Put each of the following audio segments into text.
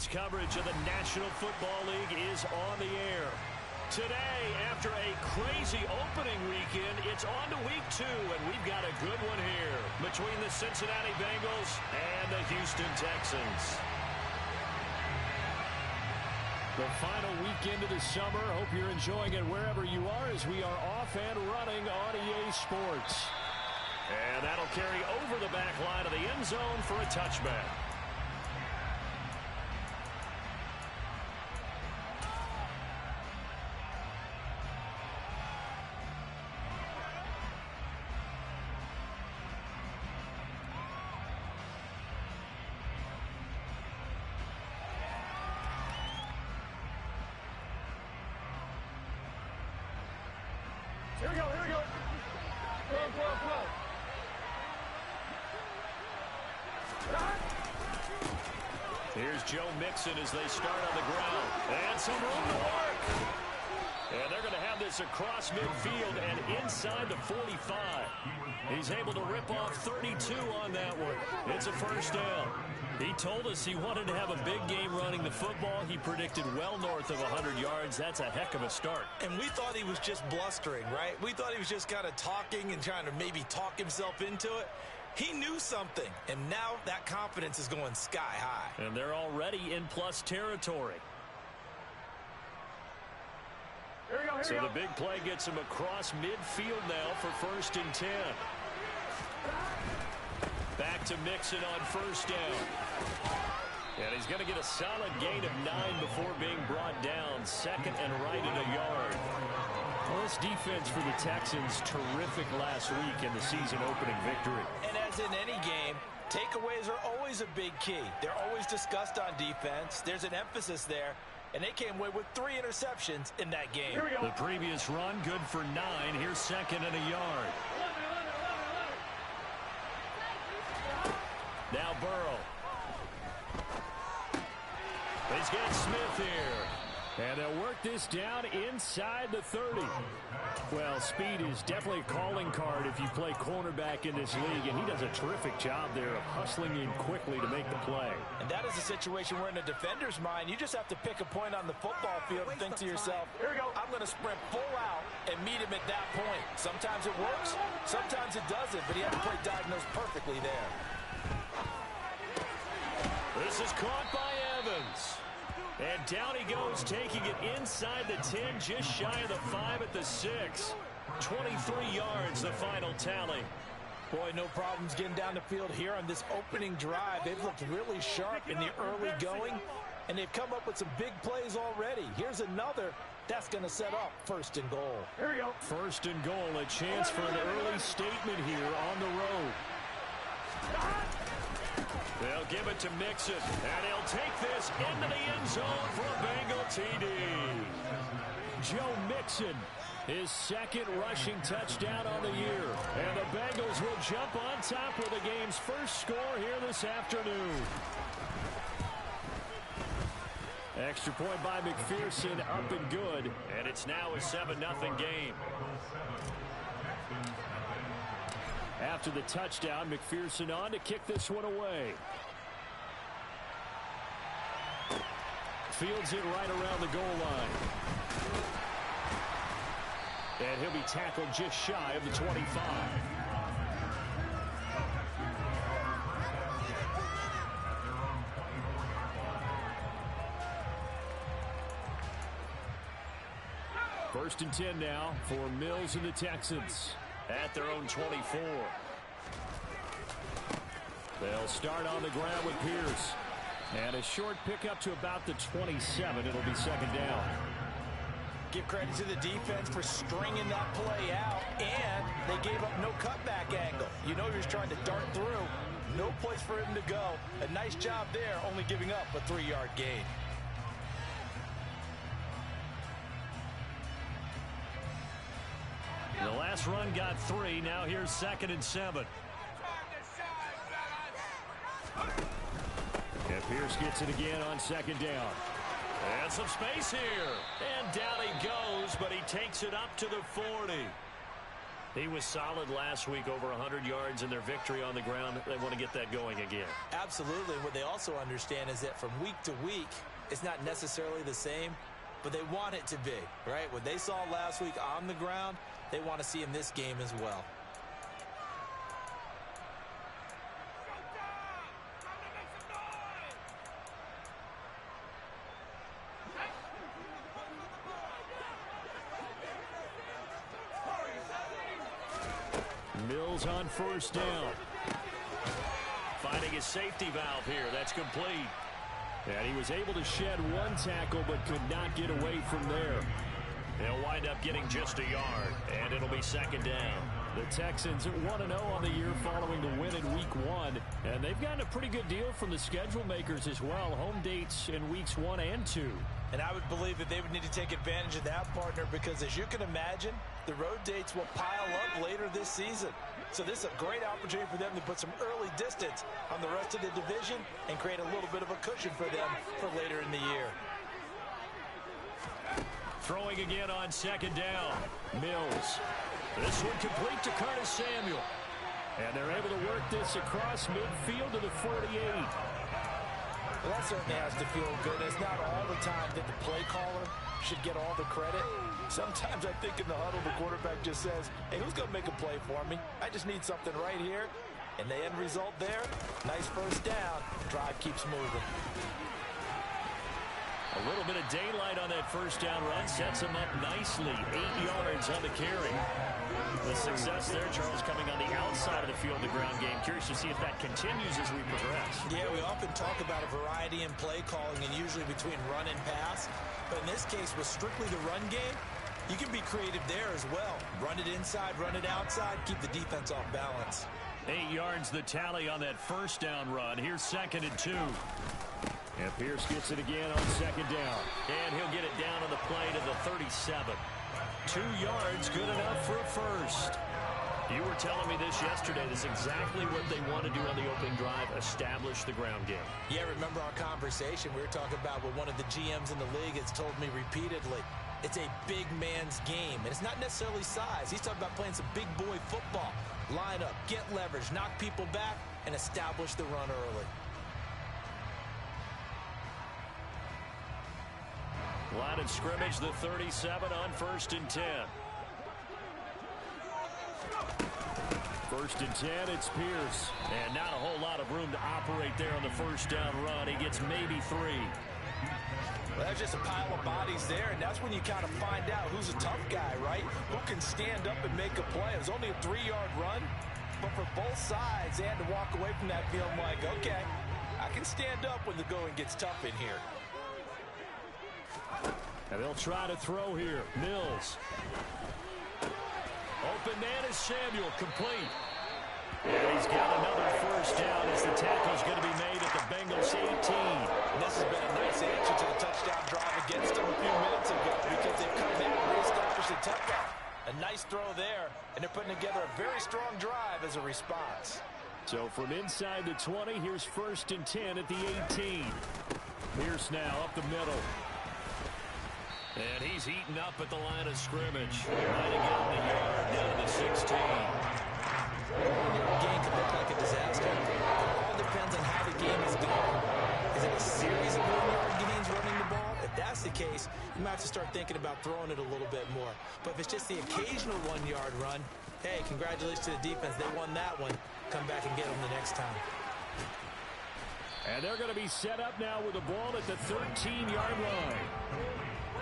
Texans coverage of the National Football League is on the air. Today, after a crazy opening weekend, it's on to week 2, and we've got a good one here between the Cincinnati Bengals and the Houston Texans. The final weekend of the summer. Hope you're enjoying it wherever you are as we are off and running on EA Sports. And that'll carry over the back line of the end zone for a touchback. Here we go, here we go. Go. Here's Joe Mixon as they start on the ground. And some room to work. And they're going to have this across midfield and inside the 45. He's able to rip off 32 on that one. It's a first down. He told us he wanted to have a big game running the football. He predicted well north of 100 yards. That's a heck of a start. And we thought he was just blustering, right? We thought he was just kind of talking and trying to maybe talk himself into it. He knew something, and now that confidence is going sky high. And they're already in plus territory. So the big play gets him across midfield now for 1st and 10. Back to Mixon on first down. And he's going to get a solid gain of 9 before being brought down. 2nd and right at a yard. Well, this defense for the Texans, terrific last week in the season-opening victory. And as in any game, takeaways are always a big key. They're always discussed on defense. There's an emphasis there. And they came away with 3 interceptions in that game. The previous run, good for 9. Here's 2nd and a yard. Now Burrow. He's got Smith here. And they'll work this down inside the 30. Well, speed is definitely a calling card if you play cornerback in this league, and he does a terrific job there of hustling in quickly to make the play. And that is a situation where in a defender's mind, you just have to pick a point on the football field and think to yourself, here we go, I'm going to sprint full out and meet him at that point. Sometimes it works, sometimes it doesn't, but he had to play diagnosed perfectly there. This is caught by Evans. And down he goes, taking it inside the 10, just shy of the 5 at the 6. 23 yards, the final tally. Boy, no problems getting down the field here on this opening drive. They've looked really sharp in the early going, and they've come up with some big plays already. Here's another. That's going to set up 1st and goal. Here we go. 1st and goal, a chance for an early statement here on the road. They'll give it to Mixon, and he'll take this into the end zone for a Bengal TD. Joe Mixon, his 2nd rushing touchdown on the year. And the Bengals will jump on top with the game's first score here this afternoon. Extra point by McPherson, up and good. And it's now a 7-0 game. After the touchdown, McPherson on to kick this one away. Fields it right around the goal line. And he'll be tackled just shy of the 25. First and 10 now for Mills and the Texans at their own 24. They'll start on the ground with Pierce. And a short pickup to about the 27. It'll be 2nd down. Give credit to the defense for stringing that play out, and they gave up no cutback angle. You know he was trying to dart through. No place for him to go. A nice job there, only giving up a 3-yard gain. The last run got 3. Now here's 2nd and 7. And Pierce gets it again on 2nd down. And some space here. And down he goes, but he takes it up to the 40. He was solid last week, over 100 yards in their victory on the ground. They want to get that going again. Absolutely. What they also understand is that from week to week, it's not necessarily the same, but they want it to be, right? What they saw last week on the ground, they want to see in this game as well. Mills on first down. Finding his safety valve here. That's complete. And he was able to shed one tackle but could not get away from there. They'll wind up getting just a yard, and it'll be second down. The Texans are 1-0 on the year following the win in Week 1, and they've gotten a pretty good deal from the schedule makers as well. Home dates in Weeks 1 and 2. And I would believe that they would need to take advantage of that, partner, because as you can imagine, the road dates will pile up later this season. So this is a great opportunity for them to put some early distance on the rest of the division and create a little bit of a cushion for them for later in the year. Throwing again on second down. Mills. This one complete to Curtis Samuel. And they're able to work this across midfield to the 48. Well, that certainly has to feel good. It's not all the time that the play caller should get all the credit. Sometimes I think in the huddle, the quarterback just says, hey, who's going to make a play for me? I just need something right here. And the end result there, nice first down. Drive keeps moving. A little bit of daylight on that first down run sets him up nicely. 8 yards on the carry. The success there, Charles, coming on the outside of the field, the ground game. Curious to see if that continues as we progress. Yeah, we often talk about a variety in play calling and usually between run and pass. But in this case, with strictly the run game, you can be creative there as well. Run it inside, run it outside, keep the defense off balance. 8 yards the tally on that first down run. Here's 2nd and 2. And Pierce gets it again on second down. And he'll get it down on the play to the 37. 2 yards, good enough for a first. You were telling me this yesterday. This is exactly what they want to do on the opening drive, establish the ground game. Yeah, remember our conversation? We were talking about what one of the GMs in the league has told me repeatedly. It's a big man's game, and it's not necessarily size. He's talking about playing some big boy football. Line up, get leverage, knock people back, and establish the run early. Line of scrimmage, the 37 on 1st and 10. 1st and 10, it's Pierce. And not a whole lot of room to operate there on the first down run. He gets maybe 3. Well, that's just a pile of bodies there, and that's when you kind of find out who's a tough guy, right? Who can stand up and make a play. It was only a 3-yard run, but for both sides, they had to walk away from that feeling like, okay, I can stand up when the going gets tough in here. And they'll try to throw here. Mills. Open man is Samuel, complete. And he's got another first down as the tackle's going to be made at the Bengals 18. And this has been a nice answer to the touchdown drive against them a few minutes ago because they've come back and reestablished the tempo. A nice throw there, and they're putting together a very strong drive as a response. So from inside the 20, here's 1st and 10 at the 18. Pierce now up the middle. And he's eaten up at the line of scrimmage. Trying to get him the yard down to the 16. Your game can look like a disaster. It all depends on how the game is going. Is it a series of 1-yard gains running the ball? If that's the case, you might have to start thinking about throwing it a little bit more. But if it's just the occasional 1-yard run, hey, congratulations to the defense. They won that one. Come back and get them the next time. And they're going to be set up now with the ball at the 13-yard line.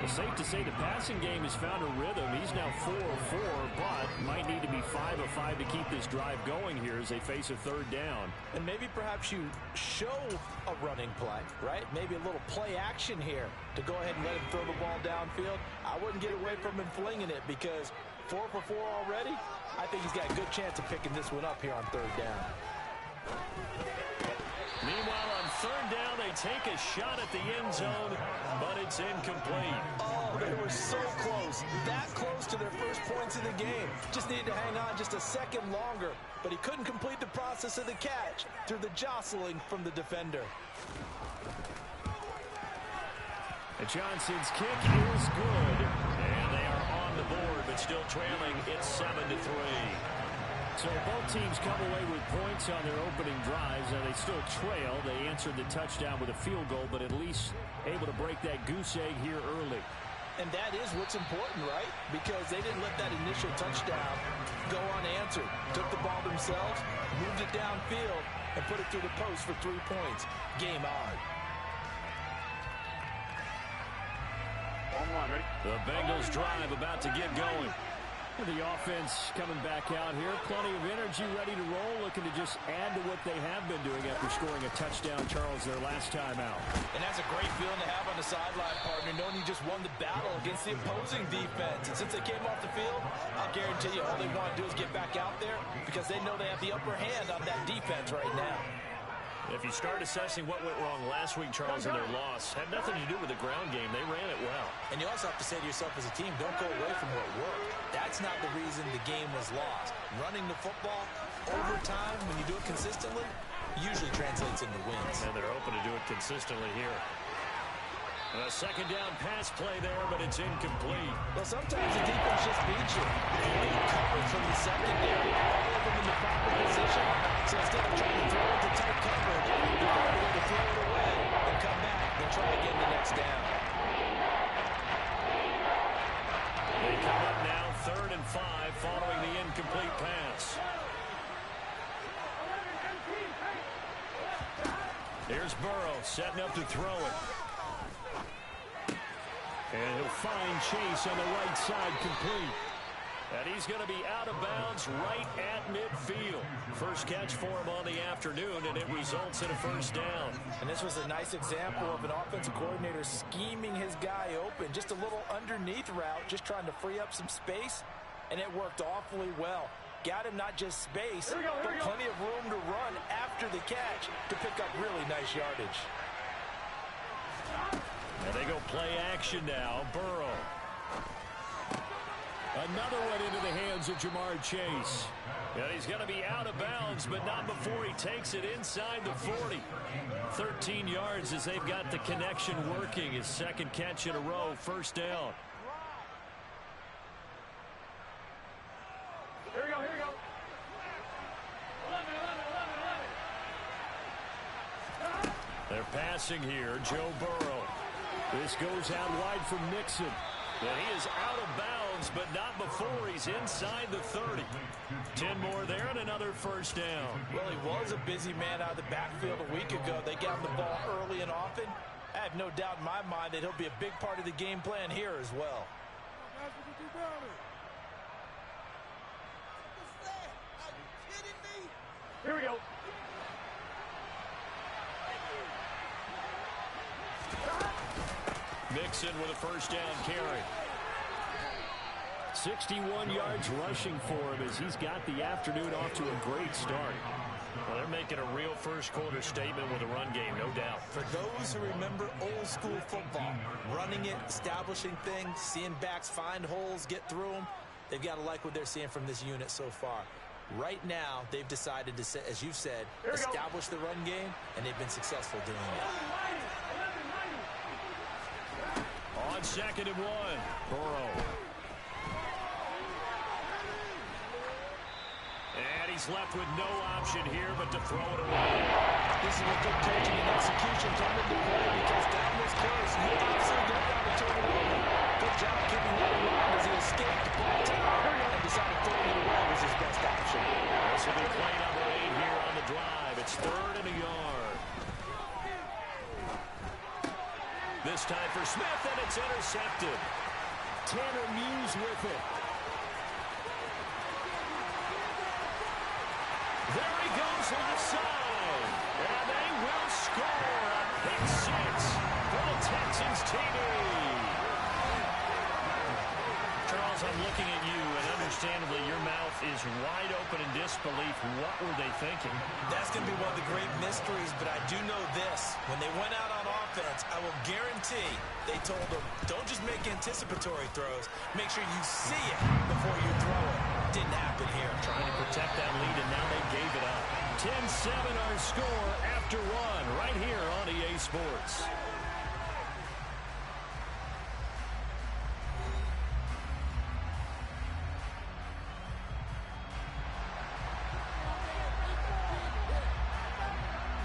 It's safe to say the passing game has found a rhythm. He's now 4 of 4, but might need to be 5 of 5 to keep this drive going here as they face a 3rd down. And maybe perhaps you show a running play, right? Maybe a little play action here to go ahead and let him throw the ball downfield. I wouldn't get away from him flinging it because 4 for 4 already. I think he's got a good chance of picking this one up here on 3rd down. Meanwhile, on 3rd down, they take a shot at the end zone, but it's incomplete. Oh, they were so close. That close to their first points of the game. Just needed to hang on just a second longer, but he couldn't complete the process of the catch through the jostling from the defender. And Johnson's kick is good, and they are on the board, but still trailing. It's 7-3. So both teams come away with points on their opening drives, and they still trail. They answered the touchdown with a field goal, but at least able to break that goose egg here early. And that is what's important, right? Because they didn't let that initial touchdown go unanswered. Took the ball themselves, moved it downfield, and put it through the post for 3 points. Game on. The Bengals drive about to get going. The offense coming back out here. Plenty of energy, ready to roll, looking to just add to what they have been doing after scoring a touchdown, Charles, their last time out. And that's a great feeling to have on the sideline, partner, knowing you just won the battle against the opposing defense. And since they came off the field, I'll guarantee you all they want to do is get back out there because they know they have the upper hand on that defense right now. If you start assessing what went wrong last week, Charles, in their loss, had nothing to do with the ground game. They ran it well. And you also have to say to yourself as a team, don't go away from what worked. That's not the reason the game was lost. Running the football over time, when you do it consistently, usually translates into wins. And they're hoping to do it consistently here. A second down pass play there, but it's incomplete. Well, sometimes the defense just beats you. They cover from the secondary, all of them in the proper position. So instead of trying to throw it to tight coverage, you find a way to throw it away and come back and try again the next down. They come up now 3rd and 5 following the incomplete pass. Here's Burrow setting up to throw it. And he'll find Chase on the right side complete. And he's going to be out of bounds right at midfield. First catch for him on the afternoon, and it results in a first down. And this was a nice example of an offensive coordinator scheming his guy open. Just a little underneath route, just trying to free up some space, and it worked awfully well. Got him not just space, but plenty of room to run after the catch to pick up really nice yardage. And they go play action now. Burrow. Another one into the hands of Jamar Chase. And he's going to be out of bounds, but not before he takes it inside the 40. 13 yards as they've got the connection working. His second catch in a row, first down. Here we go, here we go. 11. They're passing here. Joe Burrow. This goes out wide from Mixon. And he is out of bounds, but not before he's inside the 30. 10 more there and another first down. Well, he was a busy man out of the backfield a week ago. They got him the ball early and often. I have no doubt in my mind that he'll be a big part of the game plan here as well. Here we go. Mixon with a first down carry. 61 yards rushing for him as he's got the afternoon off to a great start. Well, they're making a real first quarter statement with a run game, no doubt. For those who remember old school football, running it, establishing things, seeing backs find holes, get through them, they've got to like what they're seeing from this unit so far. Right now, they've decided to, as you've said, establish the run game, and they've been successful doing it. On 2nd and 1, Burrow. And he's left with no option here but to throw it away. This is what good coaching and execution come into play because that was close. He absolutely did have to turn it over. Good job keeping that around as he escaped the ball and decided throwing it away was his best option. This will be play number 8 here on the drive. It's 3rd and a yard. This time for Smith, and it's intercepted. Tanner Muse with it. There he goes left side. And they will score a pick 6 for the Texans TV. Charles, I'm looking at you, and understandably your mouth is wide open in disbelief. What were they thinking? That's going to be one of the great mysteries, but I do know this. When they went out on offense, I will guarantee they told them, don't just make anticipatory throws. Make sure you see it before you throw it. Didn't happen here. Trying to protect that lead, and now they gave it up. 10-7 our score after 1 right here on EA Sports.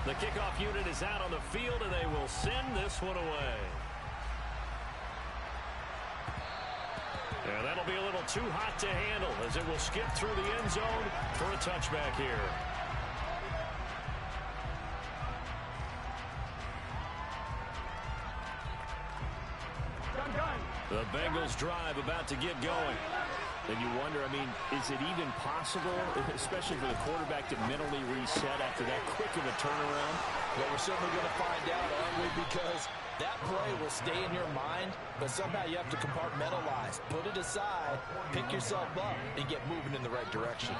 The kickoff unit is out on the field, and they will send this one away. And that'll be a little too hot to handle as it will skip through the end zone for a touchback here. The Bengals drive about to get going. And you wonder, I mean, is it even possible, especially for the quarterback, to mentally reset after that quick of a turnaround? Well, we're certainly going to find out, aren't we? Because that play will stay in your mind, but somehow you have to compartmentalize. Put it aside, pick yourself up, and get moving in the right direction.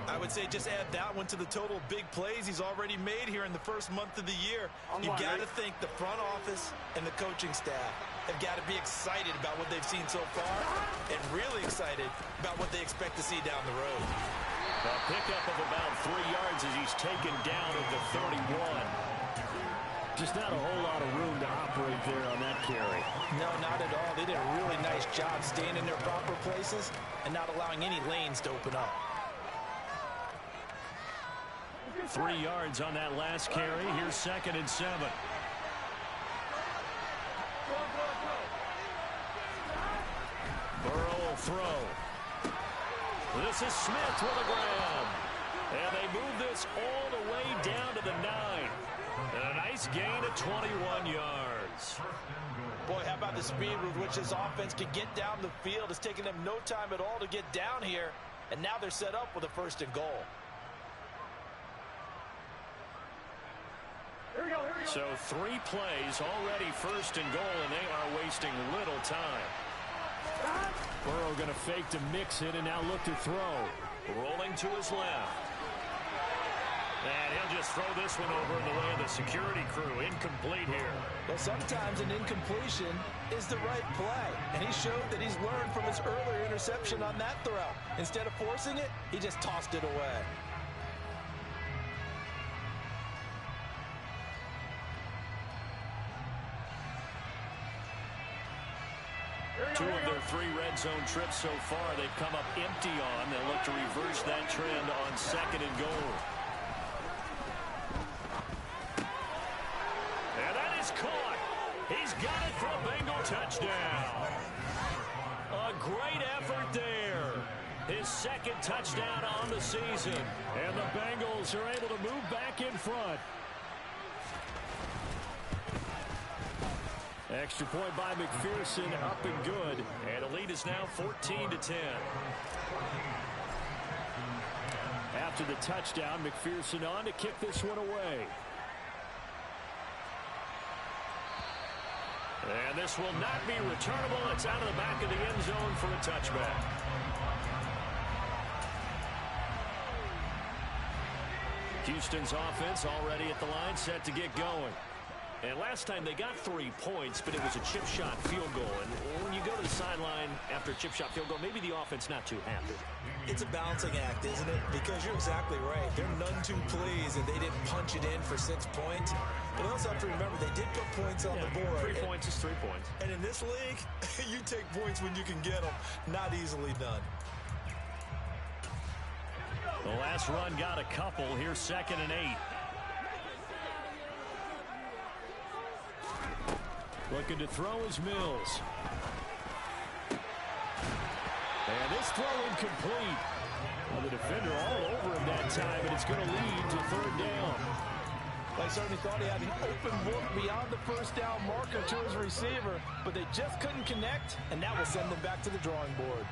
I would say just add that one to the total big plays he's already made here in the first month of the year. You've got to think the front office and the coaching staff have got to be excited about what they've seen so far and really excited about what they expect to see down the road. A pickup of about 3 yards as he's taken down at the 31. Just not a whole lot of room to operate there on that carry. No, not at all. They did a really nice job staying in their proper places and not allowing any lanes to open up. 3 yards on that last carry. Here's 2nd and 7. Burrow will throw. This is Smith with a grab. And they move this all the way down to the 9. And a nice gain of 21 yards. Boy, how about the speed with which this offense can get down the field? It's taken them no time at all to get down here. And now they're set up with a 1st and goal. So 3 plays already 1st and goal, and they are wasting little time. Burrow going to fake to mix it and now look to throw. Rolling to his left. And he'll just throw this one over in the way of the security crew. Incomplete here. Well, sometimes an incompletion is the right play. And he showed that he's learned from his earlier interception on that throw. Instead of forcing it, he just tossed it away. Two of their 3 red zone trips so far, they've come up empty on. They'll look to reverse that trend on 2nd and goal. And that is caught. He's got it for a Bengal touchdown. A great effort there. His 2nd touchdown on the season. And the Bengals are able to move back in front. Extra point by McPherson, up and good. And the lead is now 14-10. After the touchdown, McPherson on to kick this one away. And this will not be returnable. It's out of the back of the end zone for a touchback. Houston's offense already at the line, set to get going. And last time they got 3 points, but it was a chip shot field goal. And when you go to the sideline after a chip shot field goal, maybe the offense not too happy. It's a balancing act, isn't it? Because you're exactly right. They're none too pleased, and they didn't punch it in for 6 points. But also have to remember, they did put points on the board. 3 points is 3 points. And in this league, you take points when you can get them. Not easily done. The last run got a couple. Here's 2nd and 8. Looking to throw is Mills. And this throw incomplete. Well, the defender all over him that time, and it's going to lead to 3rd down. I certainly thought he had an open look beyond the 1st down marker to his receiver, but they just couldn't connect, and that will send them back to the drawing board.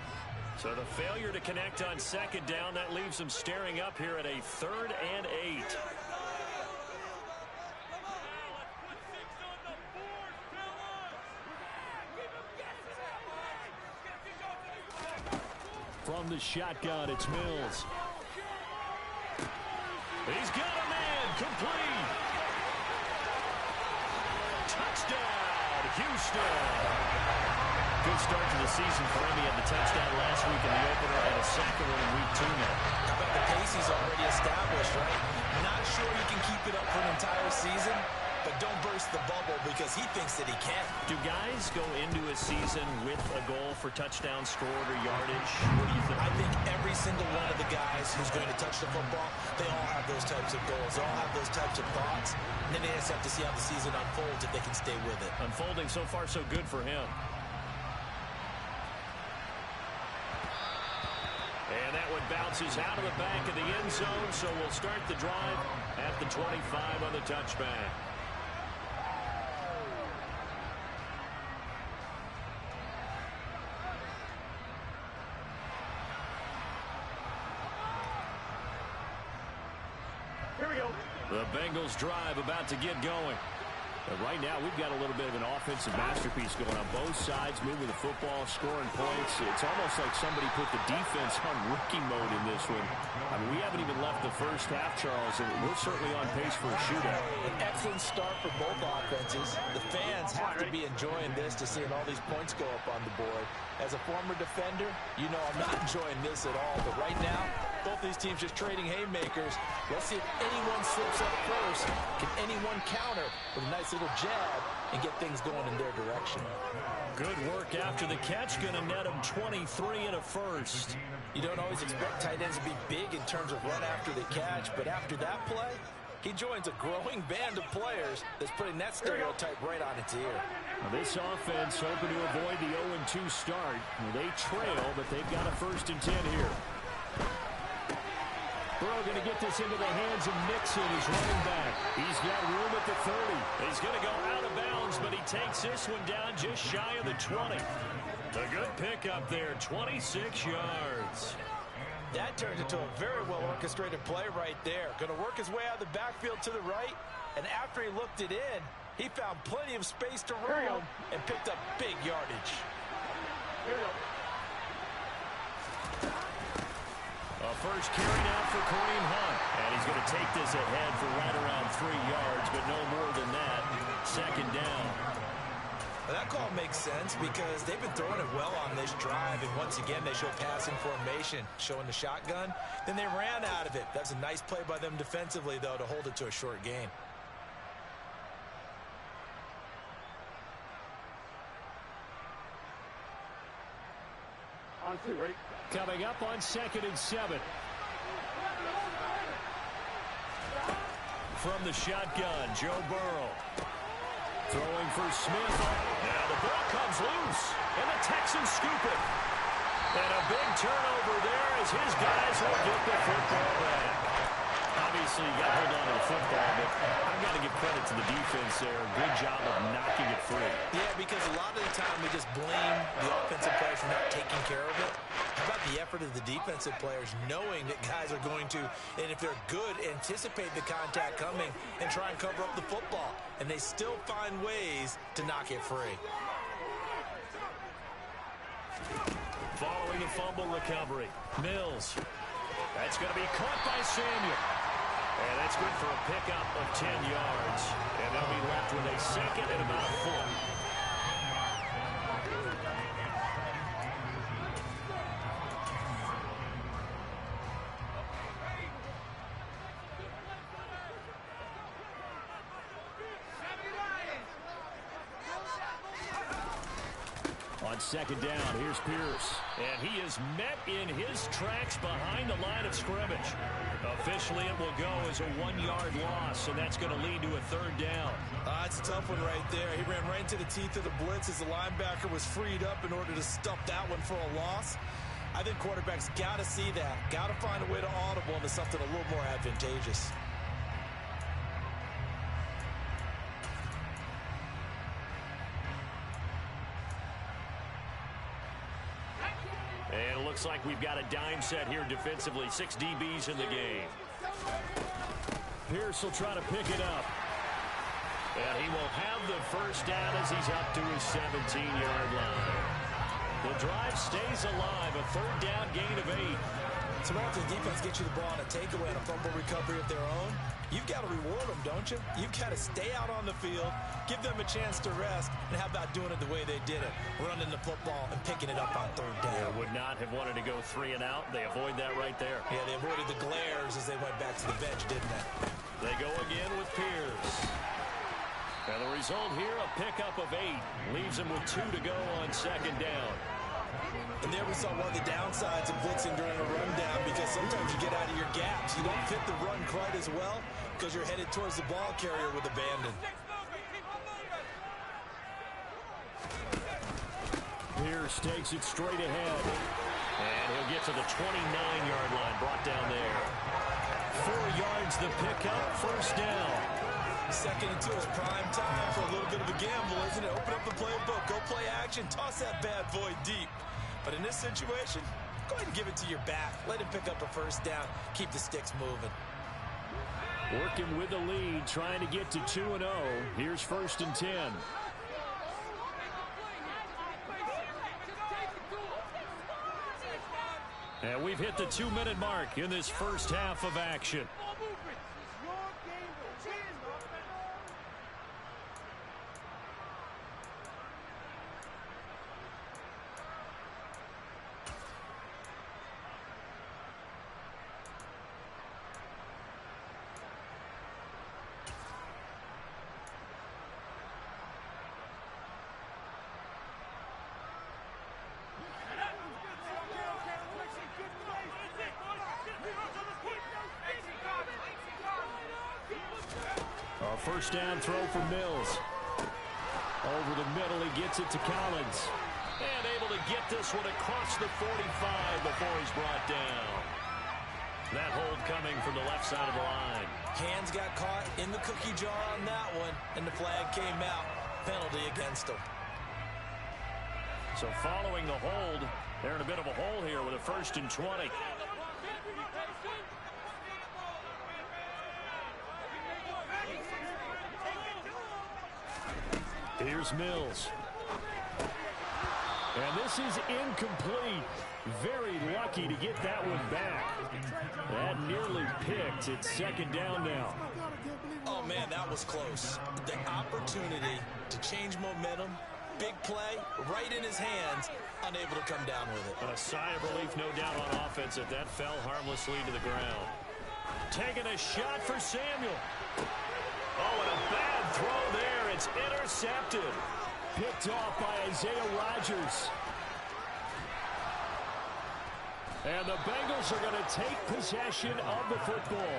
So the failure to connect on 2nd down, that leaves them staring up here at a 3rd and 8. From the shotgun, it's Mills. He's got a man, complete. Touchdown, Houston. Good start to the season for him. He had the touchdown last week in the opener and a 2nd one in week 2 now. How about the pace he's already established, right? Not sure he can keep it up for an entire season, but don't burst the bubble because he thinks that he can. Do guys go into a season with a goal for touchdown scored or yardage? What do you think? I think every single one of the guys who's going to touch the football, they all have those types of goals. They all have those types of thoughts. And then they just have to see how the season unfolds if they can stay with it. Unfolding so far so good for him. And that one bounces out of the back of the end zone, so we'll start the drive at the 25 on the touchback. Here we go. The Bengals drive about to get going. But right now, we've got a little bit of an offensive masterpiece going on both sides, moving the football, scoring points. It's almost like somebody put the defense on rookie mode in this one. I mean, we haven't even left the first half, Charles, and we're certainly on pace for a shootout. An excellent start for both offenses. The fans have to be enjoying this to seeing all these points go up on the board. As a former defender, you know I'm not enjoying this at all. But right now, both these teams just trading haymakers. Let's see if anyone slips up first. Can anyone counter with a nice little jab and get things going in their direction? Good work after the catch. Going to net him 23 and a first. You don't always expect tight ends to be big in terms of run after the catch, but after that play, he joins a growing band of players that's putting that stereotype right on its ear. Now this offense hoping to avoid the 0-2 start. They trail, but they've got a 1st and 10 here. Burrow going to get this into the hands of Mixon, his running back. He's got room at the 30. He's going to go out of bounds, but he takes this one down just shy of the 20. A good pickup there, 26 yards. That turns into a very well-orchestrated play right there. Going to work his way out of the backfield to the right, and after he looked it in, he found plenty of space to roam and picked up big yardage. Here we go. A first carry now for Kareem Hunt. And he's going to take this ahead for right around 3 yards, but no more than that. 2nd down. Well, that call makes sense because they've been throwing it well on this drive, and once again they show passing formation, showing the shotgun. Then they ran out of it. That's a nice play by them defensively, though, to hold it to a short gain. On 2, right? Coming up on 2nd and 7. From the shotgun, Joe Burrow. Throwing for Smith. Now the ball comes loose, and the Texans scoop it. And a big turnover there as his guys will get the football back. Obviously, you got to hold on to the football, but I've got to give credit to the defense there. Good job of knocking it free. Yeah, because a lot of the time we just blame the offensive players for not taking care of it. How about the effort of the defensive players knowing that guys are going to, and if they're good, anticipate the contact coming and try and cover up the football. And they still find ways to knock it free. Following a fumble recovery, Mills. That's going to be caught by Samuel. And that's good for a pickup of 10 yards. And they'll be left with a 2nd and about a 4. On 2nd down, here's Pierce. And he is met in his tracks behind the line of scrimmage. Officially, it will go as a 1-yard loss, and that's going to lead to a 3rd down. It's a tough one right there. He ran right into the teeth of the blitz as the linebacker was freed up in order to stuff that one for a loss. I think quarterbacks got to see that. Got to find a way to audible into something a little more advantageous. And it looks like we've got a dime set here defensively. 6 DBs in the game. Pierce will try to pick it up. And he will have the 1st down as he's up to his 17-yard line. The drive stays alive. A 3rd down gain of 8. So after the defense gets you the ball on a takeaway and a fumble recovery of their own, you've got to reward them, don't you? You've got to stay out on the field, give them a chance to rest, and how about doing it the way they did it, running the football and picking it up on 3rd down. Yeah, would not have wanted to go 3 and out. They avoid that right there. Yeah, they avoided the glares as they went back to the bench, didn't they? They go again with Pierce. And the result here, a pickup of 8. Leaves him with 2 to go on second down. And there we saw one of the downsides of blitzing during a rundown, because sometimes you get out of your gaps. You don't fit the run quite as well because you're headed towards the ball carrier with abandon. Pierce takes it straight ahead. And he'll get to the 29-yard line, brought down there. 4 yards the pickup, first down. Second and 2 is prime time for a little bit of a gamble, isn't it? Open up the playbook, go play action, toss that bad boy deep. But in this situation, go ahead and give it to your back. Let him pick up a first down. Keep the sticks moving. Working with the lead, trying to get to 2-0. Here's first and 10. And we've hit the 2-minute mark in this first half of action. First down throw for Mills. Over the middle, he gets it to Collins. And able to get this one across the 45 before he's brought down. That hold coming from the left side of the line. Hands got caught in the cookie jar on that one, and the flag came out. Penalty against him. So following the hold, they're in a bit of a hole here with a first and 20. Here's Mills. And this is incomplete. Very lucky to get that one back. That nearly picked. It's second down now. Oh, man, that was close. The opportunity to change momentum, big play, right in his hands, unable to come down with it. A sigh of relief, no doubt, on offense, that that fell harmlessly to the ground. Taking a shot for Samuel. Oh, and a bad throw there. It's intercepted. Picked off by Isaiah Rodgers. And the Bengals are going to take possession of the football.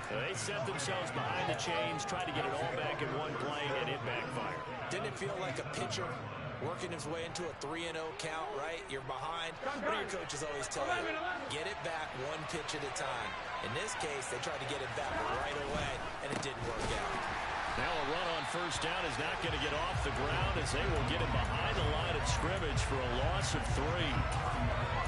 They set themselves behind the chains, tried to get it all back in one play, and it backfired. Didn't it feel like a pitcher working his way into a 3-0 count, right? You're behind. What do your coaches always tell you? Get it back one pitch at a time. In this case, they tried to get it back right away, and it didn't work out. Now a run on first down is not going to get off the ground, as they will get him behind the line of scrimmage for a loss of 3.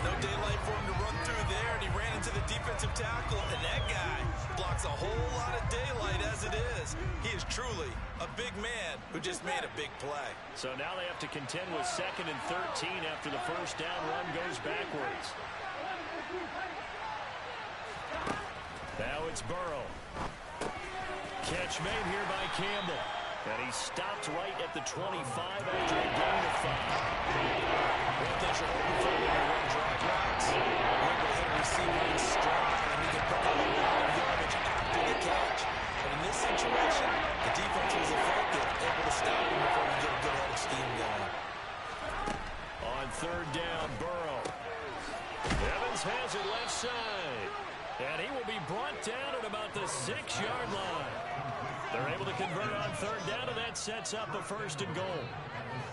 No daylight for him to run through there, and he ran into the defensive tackle, and that guy blocks a whole lot of daylight as it is. He is truly a big man who just made a big play. So now they have to contend with second and 13 after the first down run goes backwards. Now it's Burrow. Catch made here by Campbell. And he stopped right at the 25 after a gain of 5. One thing you're hoping for when you run drag routes, remember the receiver is strong, and he can pick up a lot of yardage after the catch. But in this situation, the defense was effective, able to stop him before he get a good head of steam going. On third down, Burrow. Evans has it left side. And he will be brought down at about the 6-yard line. They're able to convert on third down, and that sets up a first and goal.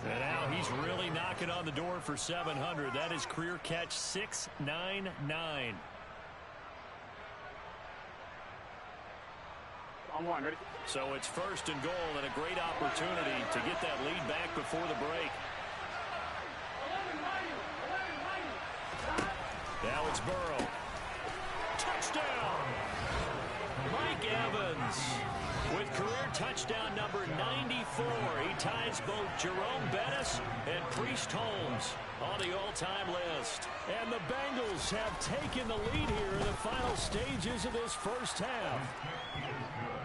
And now he's really knocking on the door for 700. That is career catch 699. On one, ready? So it's first and goal, and a great opportunity to get that lead back before the break. Now it's Burrow. Touchdown! Mike Evans with career touchdown number 94. He ties both Jerome Bettis and Priest Holmes on the all-time list. And the Bengals have taken the lead here in the final stages of this first half.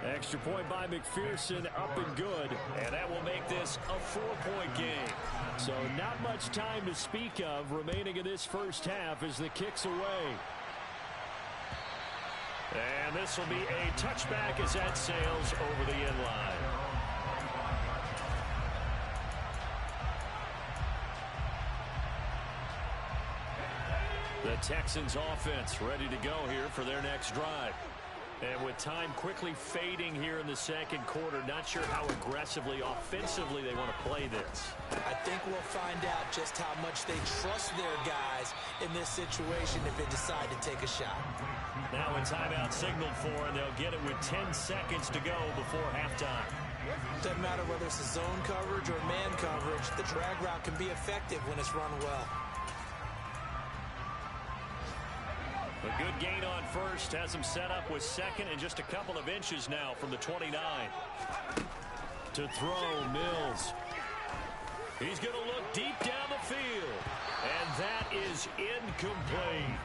Extra point by McPherson, up and good. And that will make this a 4-point game. So not much time to speak of remaining in this first half as the kick's away. And this will be a touchback as that sails over the end line. The Texans offense ready to go here for their next drive. And with time quickly fading here in the second quarter, not sure how aggressively, offensively they want to play this. I think we'll find out just how much they trust their guys in this situation if they decide to take a shot. Now a timeout signaled for, and they'll get it with 10 seconds to go before halftime. Doesn't matter whether it's a zone coverage or man coverage, the drag route can be effective when it's run well. A good gain on first has him set up with second and just a couple of inches now from the 29. To throw, Mills. He's going to look deep down the field. And that is incomplete.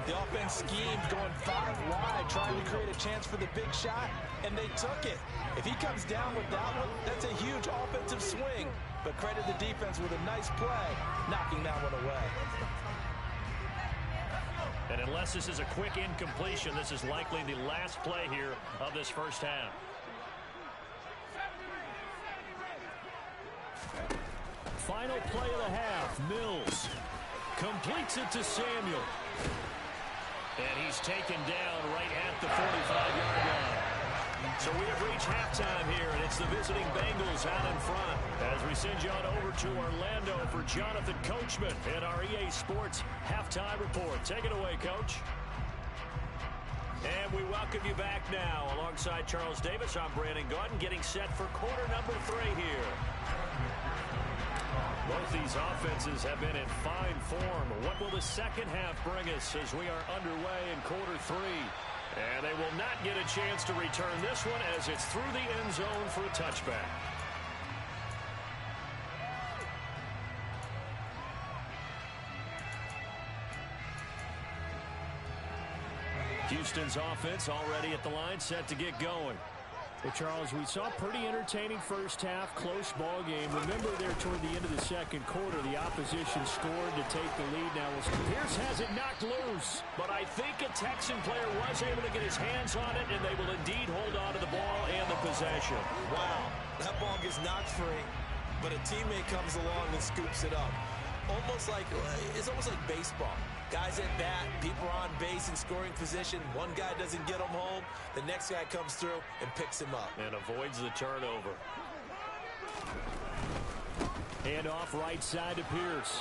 The offense schemed going 5 wide, trying to create a chance for the big shot, and they took it. If he comes down with that one, that's a huge offensive swing. But credit the defense with a nice play, knocking that one away. And unless this is a quick incompletion, this is likely the last play here of this first half. Final play of the half. Mills completes it to Samuel. And he's taken down right at the 45-yard line. So we have reached halftime here, and it's the visiting Bengals out in front. As we send you on over to Orlando for Jonathan Coachman in our EA Sports Halftime Report. Take it away, Coach. And we welcome you back now. Alongside Charles Davis, I'm Brandon Gaudin, getting set for quarter number 3 here. Both these offenses have been in fine form. What will the second half bring us as we are underway in quarter 3? And they will not get a chance to return this one as it's through the end zone for a touchback. Houston's offense already at the line, set to get going. Well, Charles, we saw a pretty entertaining first half, close ball game. Remember there toward the end of the second quarter, the opposition scored to take the lead. Now, Pierce has it knocked loose. But I think a Texan player was able to get his hands on it, and they will indeed hold on to the ball and the possession. Wow, that ball gets knocked free, but a teammate comes along and scoops it up. It's almost like baseball. Guys at bat, people are on base in scoring position. One guy doesn't get him home. The next guy comes through and picks him up. And avoids the turnover. Hand off right side to Pierce.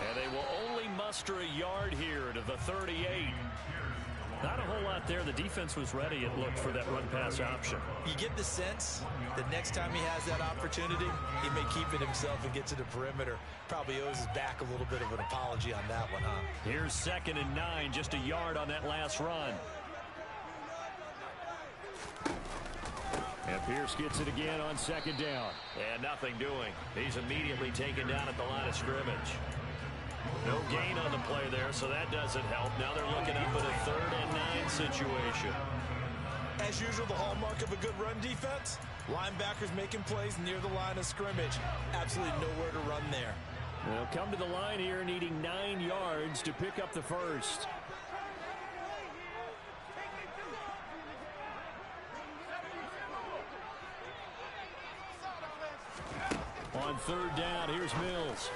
And they will only muster a yard here to the 38. Not a whole lot there. The defense was ready, it looked, for that run-pass option. You get the sense that next time he has that opportunity, he may keep it himself and get to the perimeter. Probably owes his back a little bit of an apology on that one, huh? Here's 2nd and 9, just a yard on that last run. And Pierce gets it again on 2nd down. And nothing doing. He's immediately taken down at the line of scrimmage. No gain on the play there, so that doesn't help. Now they're looking up at a 3rd and 9 situation. As usual, the hallmark of a good run defense, linebackers making plays near the line of scrimmage. Absolutely nowhere to run there. They'll come to the line here needing 9 yards to pick up the first. On 3rd down, here's Mills.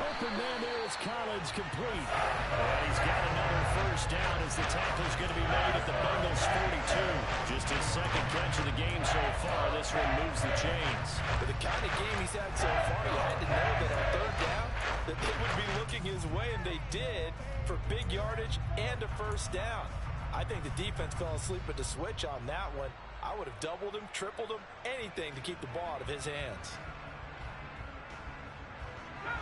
Open man there is Collins, complete. And he's got another first down as the tackle's going to be made at the Bengals 42. Just his 2nd catch of the game so far. This one moves the chains. With the kind of game he's had so far, you had to know that on 3rd down that they would be looking his way, and they did, for big yardage and a first down. I think the defense fell asleep at the switch on that one. I would have doubled him, tripled him, anything to keep the ball out of his hands.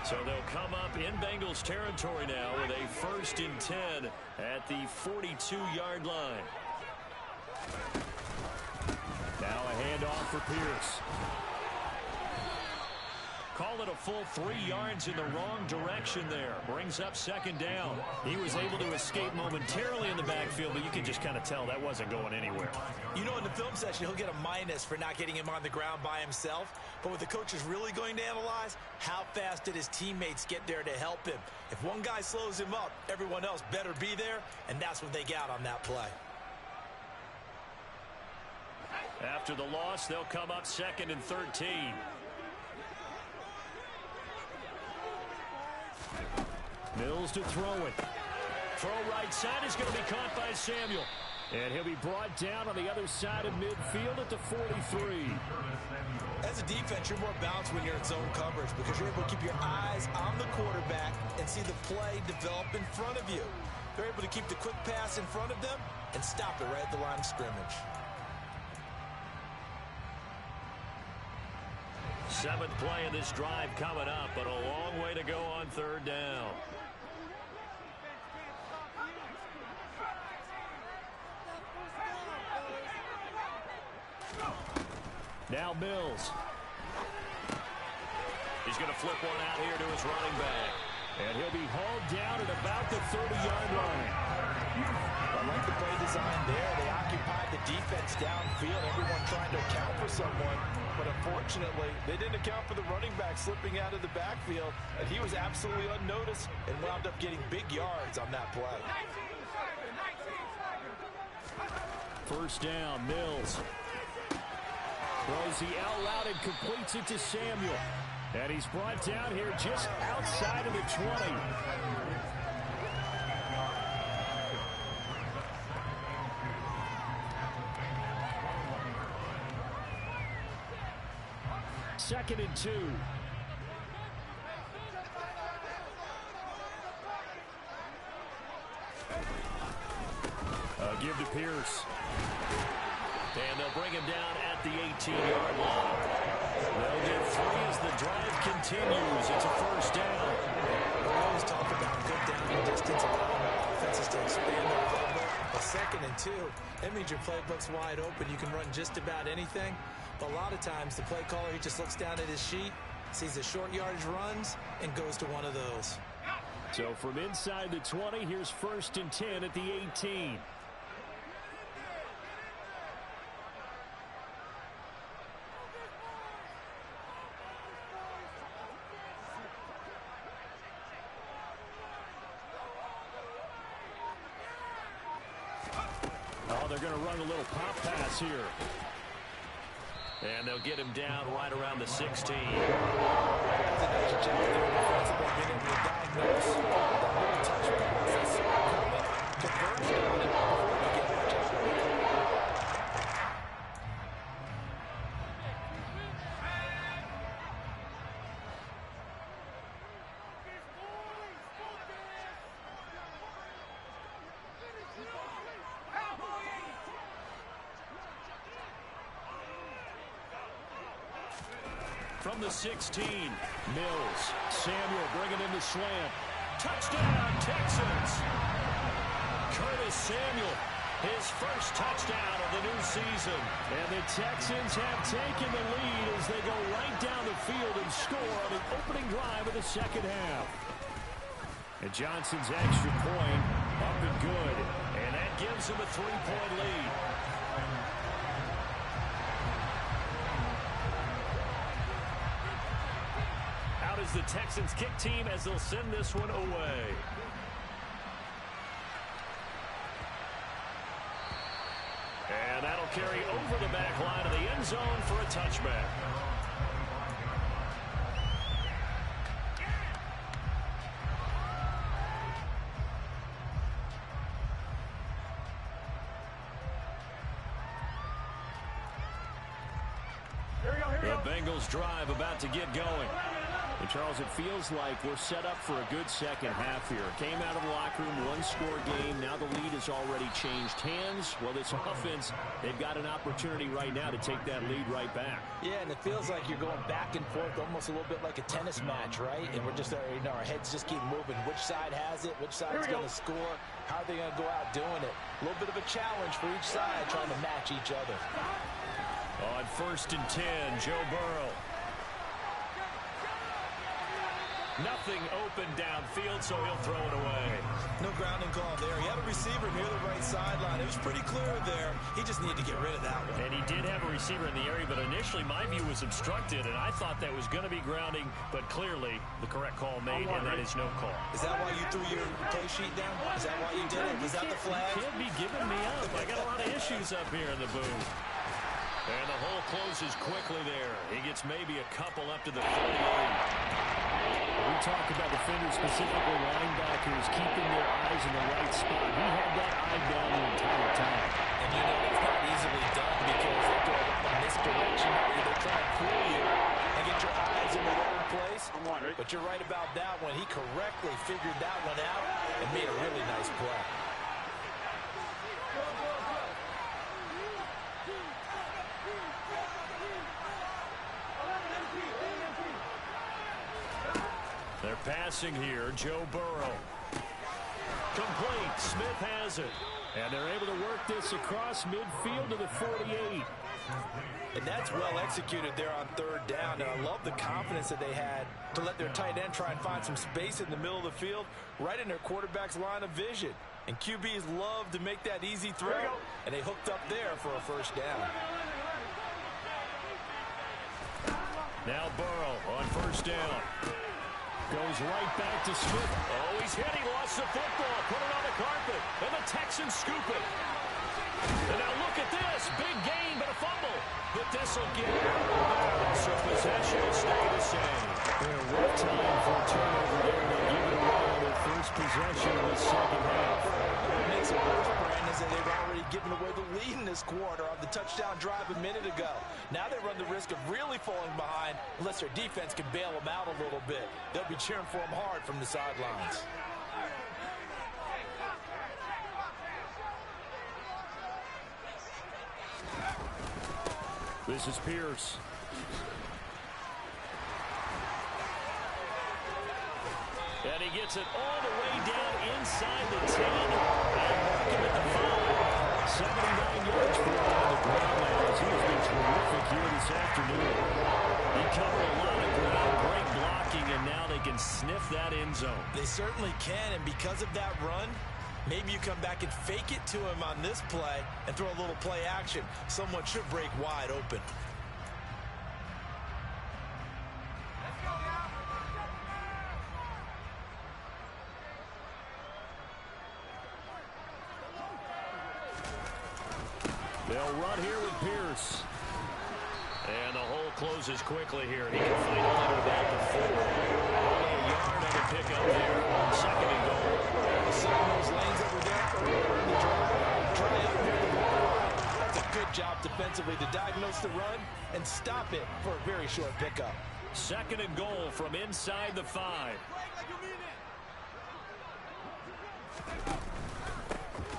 So they'll come up in Bengals territory now with a 1st and 10 at the 42-yard line. Now a handoff for Pierce. Call it a full 3 yards in the wrong direction there. Brings up 2nd down. He was able to escape momentarily in the backfield, but you can just kind of tell that wasn't going anywhere. You know, in the film session, he'll get a minus for not getting him on the ground by himself. But what the coach is really going to analyze, how fast did his teammates get there to help him? If one guy slows him up, everyone else better be there, and that's what they got on that play. After the loss, they'll come up 2nd and 13. Mills to throw it. Throw right side is going to be caught by Samuel. And he'll be brought down on the other side of midfield at the 43. As a defense, you're more balanced when you're in zone coverage because you're able to keep your eyes on the quarterback and see the play develop in front of you. They're able to keep the quick pass in front of them and stop it right at the line of scrimmage. Seventh play of this drive coming up, but a long way to go on third down. Now Mills. He's going to flip one out here to his running back. And he'll be hauled down at about the 30-yard line. I like the play design there. They occupied the defense downfield, everyone trying to account for someone. But unfortunately, they didn't account for the running back slipping out of the backfield. And he was absolutely unnoticed and wound up getting big yards on that play. First down, Mills. Throws the L out and completes it to Samuel. And he's brought down here just outside of the 20. Second and 2. Give to Pierce. And they'll bring him down at the 18-yard line. They'll get 3 as the drive continues. It's a first down. We always talk about good down and distance, allowing offenses to expand their playbook. A second and 2, that means your playbook's wide open. You can run just about anything. But a lot of times, the play caller, he just looks down at his sheet, sees the short yardage runs, and goes to one of those. So from inside the 20, here's first and 10 at the 18. They're going to run a little pop pass here. And they'll get him down right around the 16. That's a nice job there defensively, being able to diagnose the whole touch process. Converge on it before we get much out of it. From the 16, Mills. Samuel bringing in the slant. Touchdown, Texans! Curtis Samuel, his first touchdown of the new season. And the Texans have taken the lead as they go right down the field and score on the opening drive of the second half. And Johnson's extra point up and good. And that gives him a 3-point lead. Is the Texans kick team as they'll send this one away. And that'll carry over the back line of the end zone for a touchback. The Bengals drive about to get going. And Charles, it feels like we're set up for a good second half here. Came out of the locker room, one-score game. Now the lead has already changed hands. Well, this offense, they've got an opportunity right now to take that lead right back. Yeah, and it feels like you're going back and forth, almost a little bit like a tennis match, right? And we're just, our heads just keep moving. Which side has it? Which side's going to score? How are they going to go out doing it? A little bit of a challenge for each side, trying to match each other. On first and 10, Joe Burrow. Nothing open downfield, so he'll throw it away. No grounding call there. He had a receiver near the right sideline. It was pretty clear there. He just needed to get rid of that one. And he did have a receiver in the area, but initially my view was obstructed, and I thought that was going to be grounding, but clearly the correct call made, and that is no call. Is that why you threw your play sheet down? Is that why you did it? Was that the flag? You can't be giving me up. I got a lot of issues up here in the booth. And the hole closes quickly there. He gets maybe a couple up to the 48. We talk about defenders, specifically linebackers, keeping their eyes in the right spot. He had that eye down the entire time. And you know that's not easily done because they throw a lot of misdirection at you. They try and fool you and get your eyes in the wrong place. But you're right about that one. He correctly figured that one out and made a really nice play. They're passing here. Joe Burrow. Complete. Smith has it. And they're able to work this across midfield to the 48. And that's well executed there on third down. And I love the confidence that they had to let their tight end try and find some space in the middle of the field, right in their quarterback's line of vision. And QBs love to make that easy throw, and they hooked up there for a first down. Now Burrow on first down. Goes right back to Smith. Oh, he's hit. He lost the football. Put it on the carpet. And the Texans scoop it. And now look at this. Big gain, but a fumble. But this will get it. So possession will stay the same. A rough time for a turnover there. They give it away on their first possession of the second half. What makes it worse, Brandon, is that they've already given away the lead in this quarter on the touchdown drive a minute ago. Now they run the risk of really falling behind unless their defense can bail them out a little bit. They'll be cheering for them hard from the sidelines. This is Pierce. And he gets it all the way down inside the 10. And marking at the 5. 79 yards for him on the ground now as he has been terrific here this afternoon. He covered a lot of ground, great blocking, and now they can sniff that end zone. They certainly can, and because of that run, maybe you come back and fake it to him on this play and throw a little play action. Someone should break wide open. They'll run here with Pierce. And the hole closes quickly here. He can find a little back to 4. Only a yard on the pickup there on second and goal. Assign those lanes over there earlier in the drive. Try out near the goal line. That's a good job defensively to diagnose the run and stop it for a very short pickup. Second and goal from inside the 5.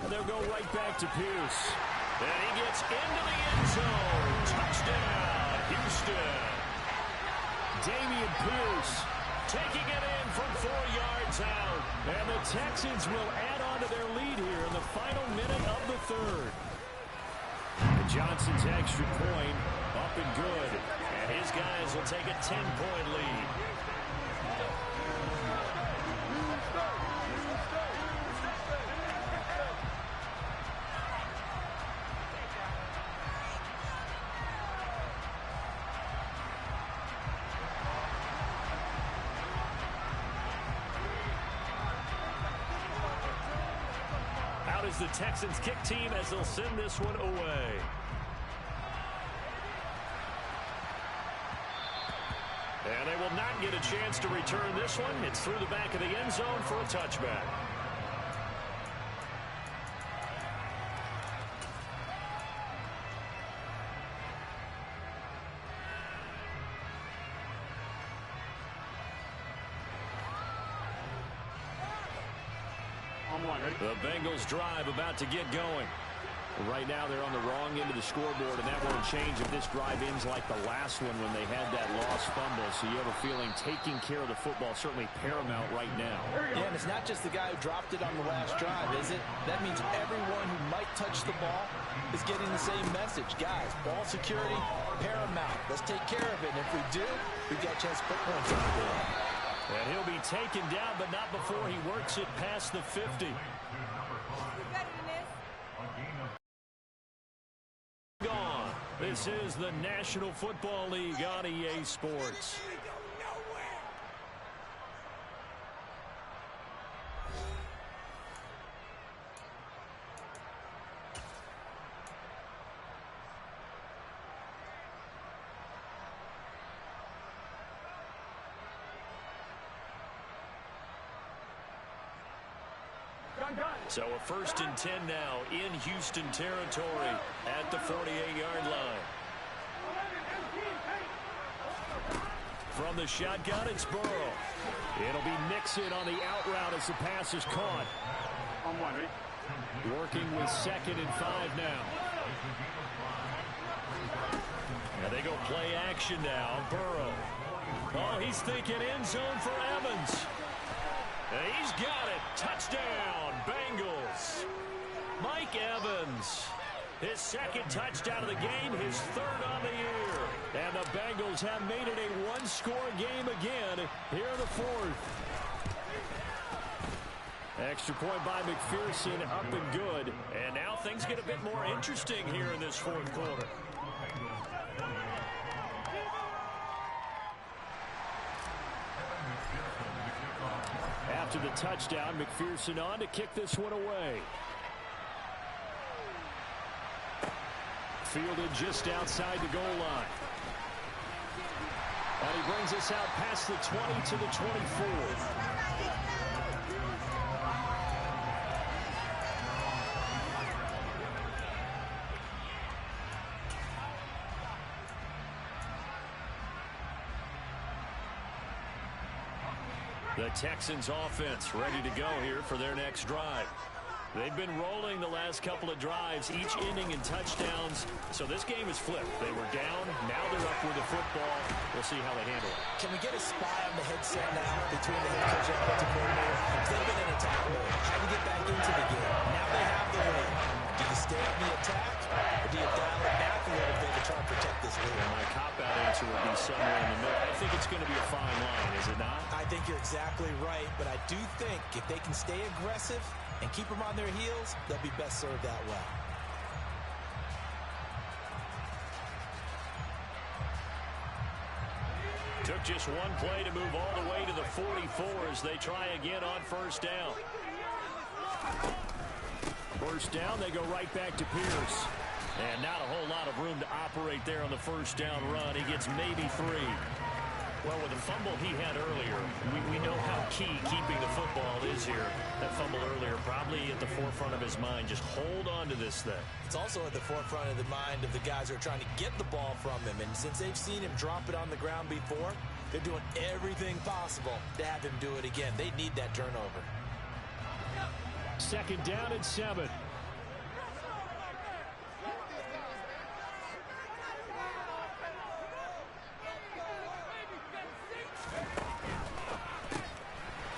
And they'll go right back to Pierce. And he gets into the end zone. Touchdown, Houston. Damian Pierce taking it in from 4 yards out. And the Texans will add on to their lead here in the final minute of the third. And Johnson's extra point up and good. And his guys will take a 10-point lead. Out is the Texans kick team as they'll send this one away. And they will not get a chance to return this one. It's through the back of the end zone for a touchback. The Bengals drive about to get going. Right now they're on the wrong end of the scoreboard, and that won't change if this drive ends like the last one when they had that lost fumble. So you have a feeling taking care of the football certainly paramount right now. Yeah, and it's not just the guy who dropped it on the last drive, is it? That means everyone who might touch the ball is getting the same message. Guys, ball security, paramount. Let's take care of it. And if we do, we've got a chance to put points on the board. And he'll be taken down, but not before he works it past the 50. Gone. This is the National Football League on EA Sports. So a 1st and 10 now in Houston territory at the 48-yard line. From the shotgun, it's Burrow. It'll be Mixon on the out route as the pass is caught. Working with 2nd and 5 now. And they go play action now. Burrow. Oh, he's thinking end zone for Evans. And he's got it. Touchdown, Bengals. Mike Evans. His 2nd touchdown of the game, his 3rd on the year. And the Bengals have made it a one-score game again here in the 4th. Extra point by McPherson, up and good. And now things get a bit more interesting here in this 4th quarter. After the touchdown, McPherson on to kick this one away. Fielded just outside the goal line. And he brings us out past the 20 to the 24. The Texans offense ready to go here for their next drive. They've been rolling the last couple of drives, each inning in touchdowns. So this game is flipped. They were down. Now they're up with the football. We'll see how they handle it. Can we get a spy on the headset now between the head coach and offensive coordinator? They've been in attack mode, trying to get back into the game. Now they have the lead. Do you stay on the attack, or do you dial it back a little bit to try and protect this lead? Well, my cop-out answer would be somewhere in the middle. I think it's going to be a fine line, is it not? I think you're exactly right, but I do think if they can stay aggressive and keep them on their heels, they'll be best served that way. Took just one play to move all the way to the 44 as they try again on 1st down. 1st down, they go right back to Pierce. And not a whole lot of room to operate there on the 1st down run. He gets maybe 3. Well, with the fumble he had earlier, we know how key keeping the football is here. That fumble earlier probably at the forefront of his mind. Just hold on to this thing. It's also at the forefront of the mind of the guys who are trying to get the ball from him. And since they've seen him drop it on the ground before, they're doing everything possible to have him do it again. They need that turnover. 2nd down and 7.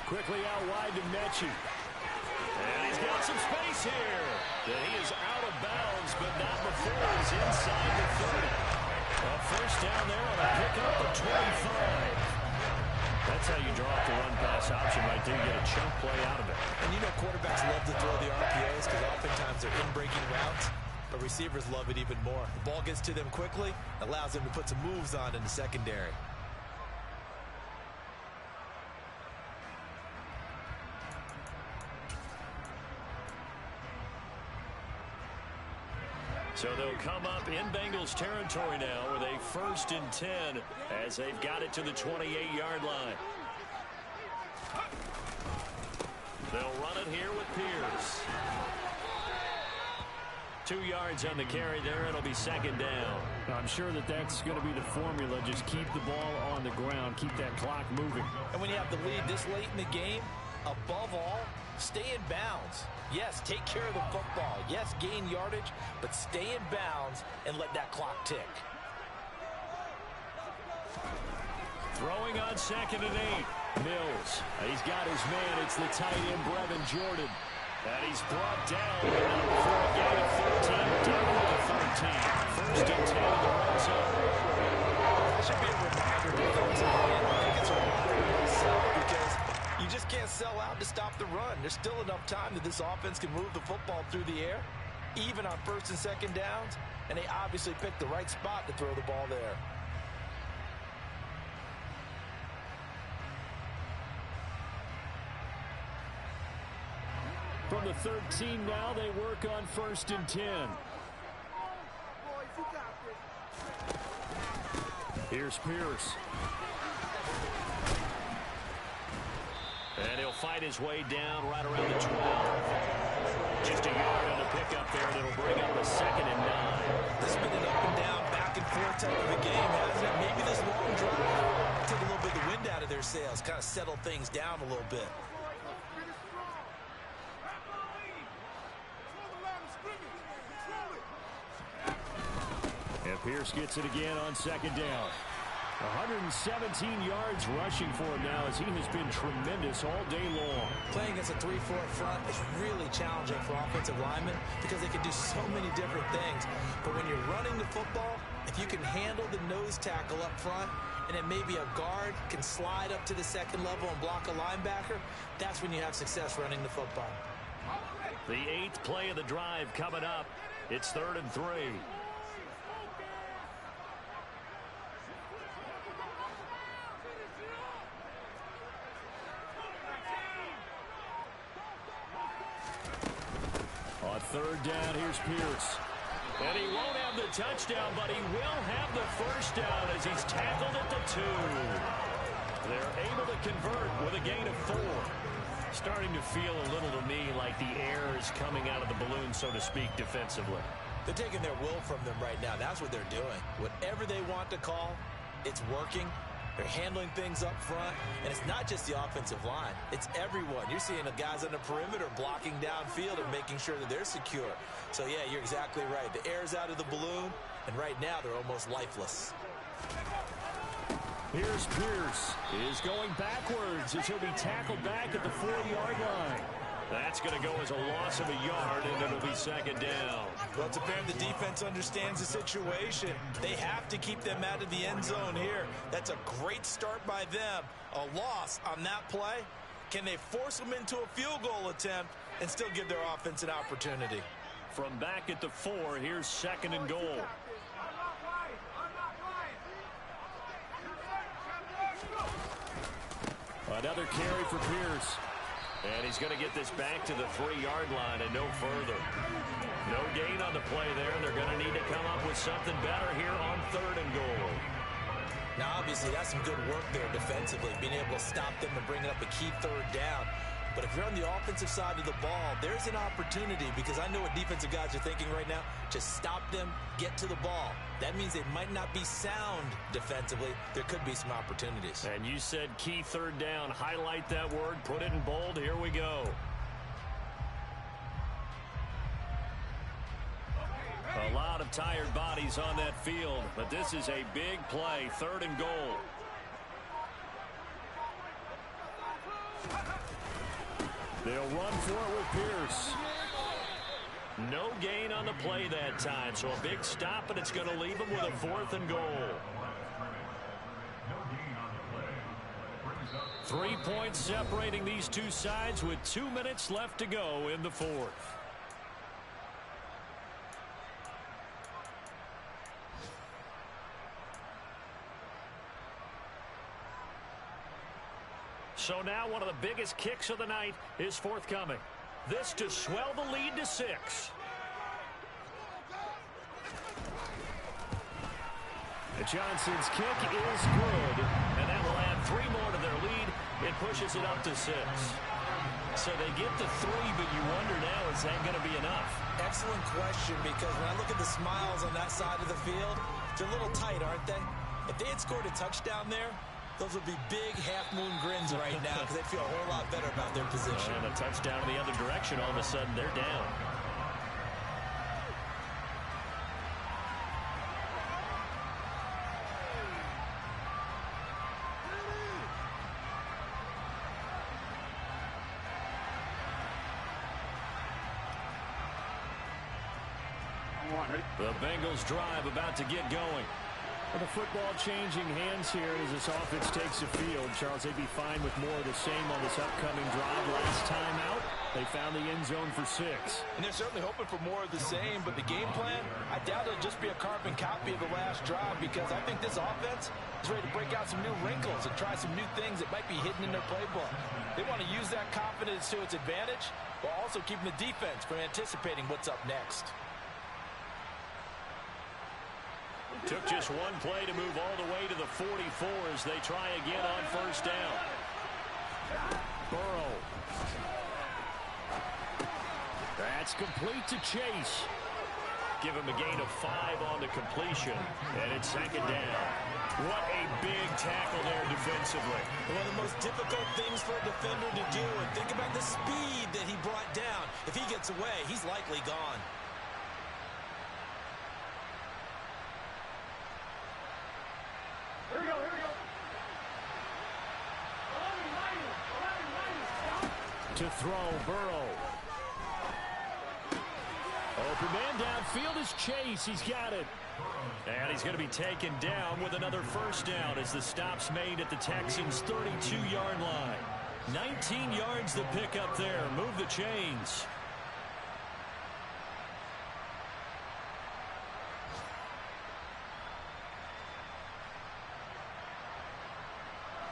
Quickly out wide to Mechie. And he's got some space here. And he is out of bounds, but not before he's inside the 30. A 1st down there on a pickup of 25. That's how you draw up the run-pass option right there. You get a chunk play out of it. And you know quarterbacks love to throw the RPOs because oftentimes they're in-breaking routes, but receivers love it even more. The ball gets to them quickly, allows them to put some moves on in the secondary. So they'll come up in Bengals territory now with a 1st and 10 as they've got it to the 28-yard line. They'll run it here with Pierce. 2 yards on the carry there. It'll be 2nd down. I'm sure that's going to be the formula. Just keep the ball on the ground. Keep that clock moving. And when you have the lead this late in the game, above all, stay in bounds. Yes, take care of the football. Yes, gain yardage, but stay in bounds and let that clock tick. Throwing on 2nd and 8. Mills. He's got his man. It's the tight end, Brevin Jordan. And he's brought down for a gain of 13. Down to 13. 1st and 10 in the red zone. That should be a reminder defensively. And I think it's a reminder to myself because you just can't sell out to stop the run. There's still enough time that this offense can move the football through the air, even on 1st and 2nd downs, and they obviously picked the right spot to throw the ball there. From the 13 now, they work on 1st and 10. Here's Pierce. And he'll fight his way down right around the 12. Just a yard on the pickup there, and it'll bring up a 2nd and 9. This has been an up and down, back and forth type of a game, hasn't it? Maybe this long drive took a little bit of the wind out of their sails, kind of settled things down a little bit. And Pierce gets it again on 2nd down. 117 yards rushing for him now as he has been tremendous all day long. Playing against a 3-4 front is really challenging for offensive linemen because they can do so many different things. But when you're running the football, if you can handle the nose tackle up front and then maybe a guard can slide up to the 2nd level and block a linebacker, that's when you have success running the football. The 8th play of the drive coming up. It's 3rd and 3. On 3rd down, here's Pierce. And he won't have the touchdown, but he will have the 1st down as he's tackled at the 2. They're able to convert with a gain of 4. Starting to feel a little to me like the air is coming out of the balloon, so to speak, defensively. They're taking their will from them right now. That's what they're doing. Whatever they want to call, it's working. They're handling things up front, and it's not just the offensive line. It's everyone. You're seeing the guys on the perimeter blocking downfield and making sure that they're secure. So, yeah, you're exactly right. The air's out of the balloon, and right now they're almost lifeless. Here's Pierce. Is going backwards as he'll be tackled back at the 40-yard line. That's going to go as a loss of a yard, and it'll be 2nd down. Well, it's apparent the defense understands the situation. They have to keep them out of the end zone here. That's a great start by them. A loss on that play. Can they force them into a field goal attempt and still give their offense an opportunity? From back at the 4, here's 2nd and goal. Another carry for Pierce. And he's going to get this back to the 3-yard line and no further. No gain on the play there. They're going to need to come up with something better here on 3rd and goal. Now, obviously, that's some good work there defensively, being able to stop them and bringing up a key 3rd down. But if you're on the offensive side of the ball, there's an opportunity because I know what defensive guys are thinking right now. Just stop them, get to the ball. That means they might not be sound defensively. There could be some opportunities. And you said key 3rd down. Highlight that word. Put it in bold. Here we go. A lot of tired bodies on that field, but this is a big play. 3rd and goal. They'll run for it with Pierce. No gain on the play that time, so a big stop, and it's going to leave them with a 4th and goal. 3 points separating these two sides with 2 minutes left to go in the 4th. So now one of the biggest kicks of the night is forthcoming. This to swell the lead to 6. Johnson's kick is good, and that will add 3 more to their lead. It pushes it up to 6. So they get the 3, but you wonder now, is that going to be enough? Excellent question, because when I look at the smiles on that side of the field, they're a little tight, aren't they? If they had scored a touchdown there, those would be big half-moon grins right now because they feel a whole lot better about their position. And a touchdown in the other direction, all of a sudden they're down. The Bengals drive about to get going. With the football changing hands here as this offense takes the field. Charles, they'd be fine with more of the same on this upcoming drive. Last time out, they found the end zone for 6. And they're certainly hoping for more of the same, but the game plan, I doubt it'll just be a carbon copy of the last drive because I think this offense is ready to break out some new wrinkles and try some new things that might be hidden in their playbook. They want to use that confidence to its advantage while also keeping the defense from anticipating what's up next. Took just one play to move all the way to the 44 as they try again on 1st down. Burrow. That's complete to Chase. Give him a gain of 5 on the completion, and it's second down. What a big tackle there defensively. One of the most difficult things for a defender to do, and think about the speed that he brought down. If he gets away, he's likely gone. Here we go. To throw, Burrow. Open man downfield is Chase. He's got it. And he's going to be taken down with another first down as the stop's made at the Texans' 32-yard line. 19 yards to pick up there. Move the chains.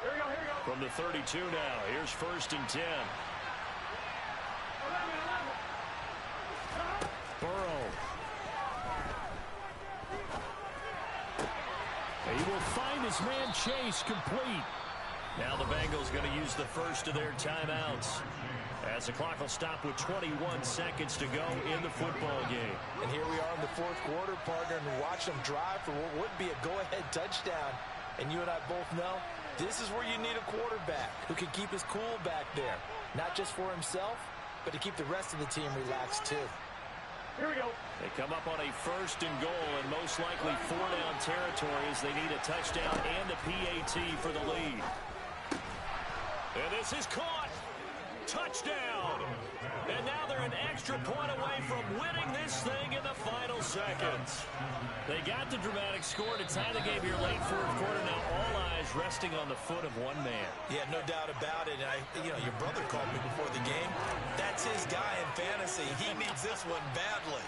Here we go. From the 32 now, here's 1st and 10. Burrow. He will find his man Chase complete. Now the Bengals going to use the first of their timeouts as the clock will stop with 21 seconds to go in the football game. And here we are in the 4th quarter, partner, and watch them drive for what would be a go-ahead touchdown. And you and I both know this is where you need a quarterback who can keep his cool back there. Not just for himself, but to keep the rest of the team relaxed too. Here we go. They come up on a 1st and goal and most likely 4-down territory as they need a touchdown and the PAT for the lead. And this is caught. Touchdown. And now they're an extra point away from winning this thing in the final seconds. They got the dramatic score to tie the game here late 4th quarter. Now all eyes resting on the foot of one man. Yeah, no doubt about it. Your brother called me before the game. That's his guy in fantasy. He needs this one badly.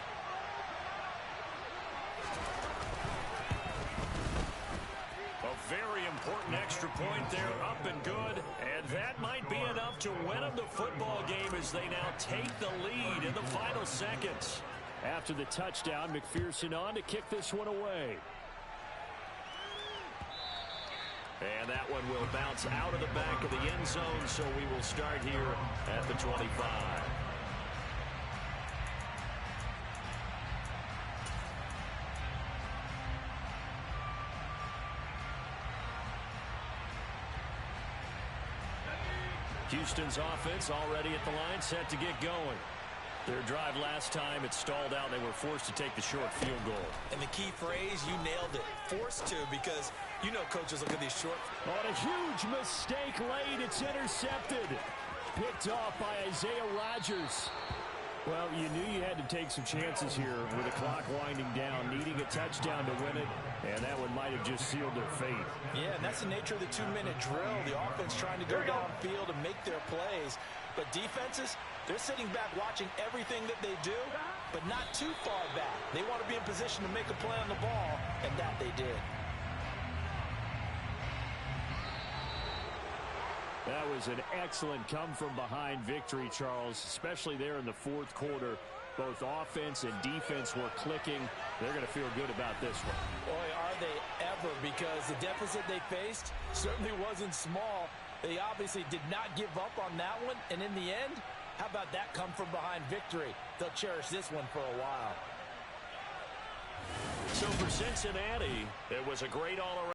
A very important extra point there, up and good. And that might be enough to win them the football game as they now take the lead in the final seconds. After the touchdown, McPherson on to kick this one away. And that one will bounce out of the back of the end zone, so we will start here at the 25. Houston's offense already at the line, set to get going. Their drive last time, it stalled out. They were forced to take the short field goal. And the key phrase, you nailed it. Forced to, because you know coaches look at these short. On a huge mistake late, it's intercepted. Picked off by Isaiah Rodgers. Well, you knew you had to take some chances here with the clock winding down, needing a touchdown to win it, and that one might have just sealed their fate. Yeah, and that's the nature of the 2-minute drill. The offense trying to go downfield and make their plays. But defenses, they're sitting back watching everything that they do, but not too far back. They want to be in position to make a play on the ball, and that they did. That was an excellent come-from-behind victory, Charles, especially there in the 4th quarter. Both offense and defense were clicking. They're going to feel good about this one. Boy, are they ever, because the deficit they faced certainly wasn't small. They obviously did not give up on that one, and in the end, how about that come-from-behind victory? They'll cherish this one for a while. So for Cincinnati, it was a great all-around